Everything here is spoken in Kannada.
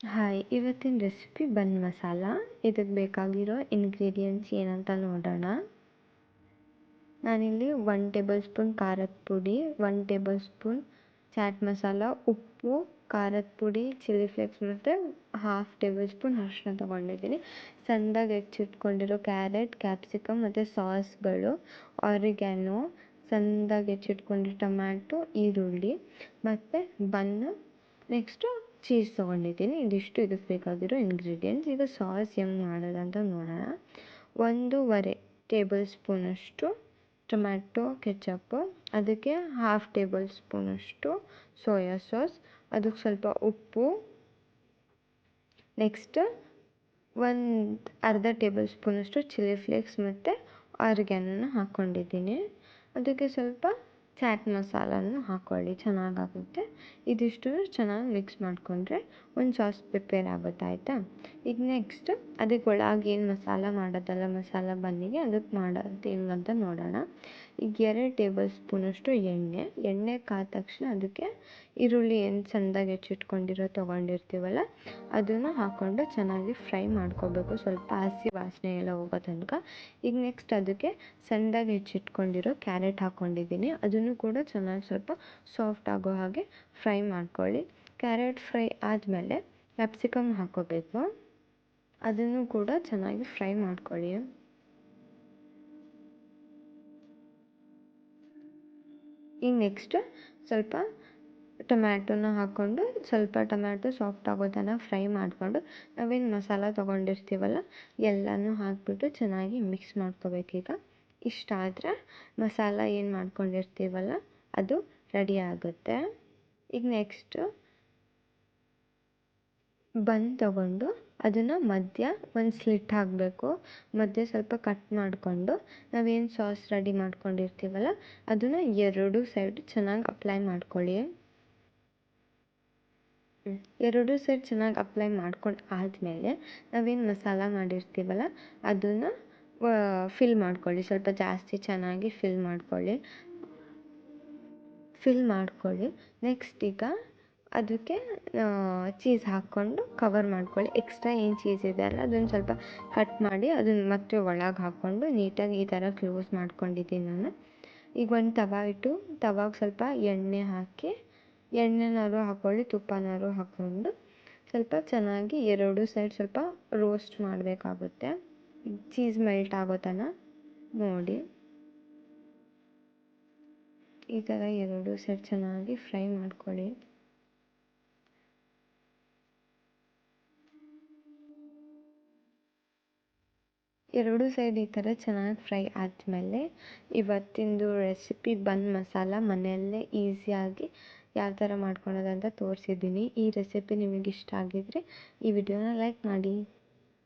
ಹಾಯ್, ಇವತ್ತಿನ ರೆಸಿಪಿ ಬನ್ ಮಸಾಲ. ಇದಕ್ಕೆ ಬೇಕಾಗಿರೋ ಇಂಗ್ರೀಡಿಯೆಂಟ್ಸ್ ಏನಂತ ನೋಡೋಣ. ನಾನಿಲ್ಲಿ 1 ಟೇಬಲ್ ಸ್ಪೂನ್ ಖಾರದ ಪುಡಿ, 1 ಟೇಬಲ್ ಸ್ಪೂನ್ ಚಾಟ್ ಮಸಾಲ, ಉಪ್ಪು, ಖಾರದ ಪುಡಿ, ಚಿಲ್ಲಿ ಫ್ಲೇಕ್ಸ್ ಮತ್ತು 1/2 ಟೇಬಲ್ ಸ್ಪೂನ್ ಅರಿಶಿನ ತೊಗೊಂಡಿದ್ದೀನಿ. ಸಣ್ಣದಾಗಿ ಹೆಚ್ಚಿಟ್ಕೊಂಡಿರೋ ಕ್ಯಾರೆಟ್, ಕ್ಯಾಪ್ಸಿಕಮ್ ಮತ್ತು ಸಾಸ್ಗಳು, ಆರಿಗ್ಯಾನೋ, ಸಣ್ಣದಾಗಿ ಹೆಚ್ಚಿಟ್ಕೊಂಡಿರೋ ಟೊಮ್ಯಾಟೊ, ಈರುಳ್ಳಿ ಮತ್ತು ಬನ್ನು, ನೆಕ್ಸ್ಟು ಚೀಸ್ ತೊಗೊಂಡಿದ್ದೀನಿ. ಇದಿಷ್ಟು ಇದಕ್ಕೆ ಬೇಕಾಗಿರೋ ಇಂಗ್ರೀಡಿಯೆಂಟ್ಸ್. ಈಗ ಸಾಸ್ ಹೆಂಗೆ ಮಾಡೋದಂತ ನೋಡೋಣ. 1.5 ಟೇಬಲ್ ಸ್ಪೂನಷ್ಟು ಟೊಮ್ಯಾಟೊ ಕೆಚಪ್ಪು, ಅದಕ್ಕೆ 1/2 ಟೇಬಲ್ ಸ್ಪೂನಷ್ಟು ಸೋಯಾ ಸಾಸ್, ಅದಕ್ಕೆ ಸ್ವಲ್ಪ ಉಪ್ಪು, ನೆಕ್ಸ್ಟ್ 1/2 ಟೇಬಲ್ ಸ್ಪೂನಷ್ಟು ಚಿಲ್ಲಿ ಫ್ಲೇಕ್ಸ್ ಮತ್ತು ಆರಿಗ್ಯಾನೋನ ಹಾಕ್ಕೊಂಡಿದ್ದೀನಿ. ಅದಕ್ಕೆ ಸ್ವಲ್ಪ ಚಾಟ್ ಮಸಾಲನೂ ಹಾಕ್ಕೊಳ್ಳಿ, ಚೆನ್ನಾಗಾಗುತ್ತೆ. ಇದಿಷ್ಟು ಚೆನ್ನಾಗಿ ಮಿಕ್ಸ್ ಮಾಡಿಕೊಂಡ್ರೆ ಒಂದು ಸಾಸ್ ಪ್ರಿಪೇರ್ ಆಗುತ್ತೆ, ಆಯಿತಾ. ಈಗ ನೆಕ್ಸ್ಟ್ ಅದಕ್ಕೆ ಒಳಗೆ ಏನು ಮಸಾಲ ಮಾಡೋದಲ್ಲ, ಮಸಾಲ ಬನ್ನಿಗೆ ಅದಕ್ಕೆ ಮಾಡೋದು ಹೆಂಗಂತ ನೋಡೋಣ. ಈಗ 2 ಟೇಬಲ್ ಸ್ಪೂನಷ್ಟು ಎಣ್ಣೆ ಕಾದ ತಕ್ಷಣ ಅದಕ್ಕೆ ಈರುಳ್ಳಿ ಏನು ಸಣ್ಣದಾಗಿ ಹೆಚ್ಚಿಟ್ಕೊಂಡಿರೋ ತೊಗೊಂಡಿರ್ತೀವಲ್ಲ ಅದನ್ನು ಹಾಕ್ಕೊಂಡು ಚೆನ್ನಾಗಿ ಫ್ರೈ ಮಾಡ್ಕೋಬೇಕು, ಸ್ವಲ್ಪ ಹಸಿ ವಾಸನೆ ಎಲ್ಲ ಹೋಗೋ ತನಕ. ಈಗ ನೆಕ್ಸ್ಟ್ ಅದಕ್ಕೆ ಸಣ್ಣದಾಗಿ ಹೆಚ್ಚಿಟ್ಕೊಂಡಿರೋ ಕ್ಯಾರೆಟ್ ಹಾಕ್ಕೊಂಡಿದ್ದೀನಿ. ಅದನ್ನು ಕೂಡ ಚೆನ್ನಾಗಿ ಸ್ವಲ್ಪ ಸಾಫ್ಟ್ ಆಗೋ ಹಾಗೆ ಫ್ರೈ ಮಾಡ್ಕೊಳ್ಳಿ. ಕ್ಯಾರೆಟ್ ಫ್ರೈ ಆದಮೇಲೆ ಕ್ಯಾಪ್ಸಿಕಮ್ ಹಾಕ್ಕೋಬೇಕು, ಅದನ್ನು ಕೂಡ ಚೆನ್ನಾಗಿ ಫ್ರೈ ಮಾಡ್ಕೊಳ್ಳಿ. ಈಗ ನೆಕ್ಸ್ಟ್ ಸ್ವಲ್ಪ ಟೊಮ್ಯಾಟೊನ ಹಾಕ್ಕೊಂಡು ಸ್ವಲ್ಪ ಟೊಮ್ಯಾಟೊ ಸಾಫ್ಟ್ ಆಗೋ ತನಕ ಫ್ರೈ ಮಾಡಿಕೊಂಡು ನಾವೇನು ಮಸಾಲ ತೊಗೊಂಡಿರ್ತೀವಲ್ಲ ಎಲ್ಲನೂ ಹಾಕಿಬಿಟ್ಟು ಚೆನ್ನಾಗಿ ಮಿಕ್ಸ್ ಮಾಡ್ಕೋಬೇಕೀಗ. ಇಷ್ಟಾದರೆ ಮಸಾಲ ಏನು ಮಾಡ್ಕೊಂಡಿರ್ತೀವಲ್ಲ ಅದು ರೆಡಿ ಆಗುತ್ತೆ. ಈಗ ನೆಕ್ಸ್ಟು ಬನ್ ತೊಗೊಂಡು ಅದನ್ನು ಮಧ್ಯ ಒಂದು ಸ್ಲಿಟ್ ಹಾಕಬೇಕು. ಮಧ್ಯೆ ಸ್ವಲ್ಪ ಕಟ್ ಮಾಡಿಕೊಂಡು ನಾವೇನು ಸಾಸ್ ರೆಡಿ ಮಾಡ್ಕೊಂಡಿರ್ತೀವಲ್ಲ ಅದನ್ನು 2 ಸೈಡ್ ಚೆನ್ನಾಗಿ ಅಪ್ಲೈ ಮಾಡ್ಕೊಳ್ಳಿ. 2 ಸೈಡ್ ಚೆನ್ನಾಗಿ ಅಪ್ಲೈ ಮಾಡ್ಕೊಂಡು ಆದಮೇಲೆ ನಾವೇನು ಮಸಾಲ ಮಾಡಿರ್ತೀವಲ್ಲ ಅದನ್ನು ಫಿಲ್ ಮಾಡ್ಕೊಳ್ಳಿ, ಸ್ವಲ್ಪ ಜಾಸ್ತಿ ಚೆನ್ನಾಗಿ ಫಿಲ್ ಮಾಡ್ಕೊಳ್ಳಿ. ನೆಕ್ಸ್ಟ್ ಈಗ ಅದಕ್ಕೆ ಚೀಸ್ ಹಾಕ್ಕೊಂಡು ಕವರ್ ಮಾಡ್ಕೊಳ್ಳಿ. ಎಕ್ಸ್ಟ್ರಾ ಏನು ಚೀಸ್ ಇದೆ ಅಲ್ಲ ಅದನ್ನು ಸ್ವಲ್ಪ ಕಟ್ ಮಾಡಿ ಅದನ್ನು ಮತ್ತೆ ಒಳಗೆ ಹಾಕ್ಕೊಂಡು ನೀಟಾಗಿ ಈ ಥರ ಕ್ಲೋಸ್ ಮಾಡ್ಕೊಂಡಿದ್ದೀನಿ ನಾನು. ಈಗ ಒಂದು ತವ ಇಟ್ಟು ತವಾಗೆ ಸ್ವಲ್ಪ ಎಣ್ಣೆ ಹಾಕಿ, ಎಣ್ಣೆನಾದ್ರು ಹಾಕ್ಕೊಳ್ಳಿ, ತುಪ್ಪನಾದ್ರು ಹಾಕ್ಕೊಂಡು ಸ್ವಲ್ಪ ಚೆನ್ನಾಗಿ 2 ಸೈಡ್ ಸ್ವಲ್ಪ ರೋಸ್ಟ್ ಮಾಡಬೇಕಾಗುತ್ತೆ. ಚೀಸ್ ಮೆಲ್ಟ್ ಆಗೋ ತನಕ ನೋಡಿ. ಈ ಥರ 2 ಸೈಡ್ ಚೆನ್ನಾಗಿ ಫ್ರೈ ಮಾಡ್ಕೊಳ್ಳಿ. ಎರಡು ಸೈಡ್ ಈ ಥರ ಚೆನ್ನಾಗಿ ಫ್ರೈ ಆದಮೇಲೆ ಇವತ್ತಿಂದು ರೆಸಿಪಿ ಬನ್ ಮಸಾಲ ಮನೆಯಲ್ಲೇ ಈಸಿಯಾಗಿ ಯಾವ ಥರ ಮಾಡ್ಕೊಳೋದಂತ ತೋರಿಸಿದ್ದೀನಿ. ಈ ರೆಸಿಪಿ ನಿಮಗೆ ಇಷ್ಟ ಆಗಿದ್ದರೆ ಈ ವಿಡಿಯೋನ ಲೈಕ್ ಮಾಡಿ.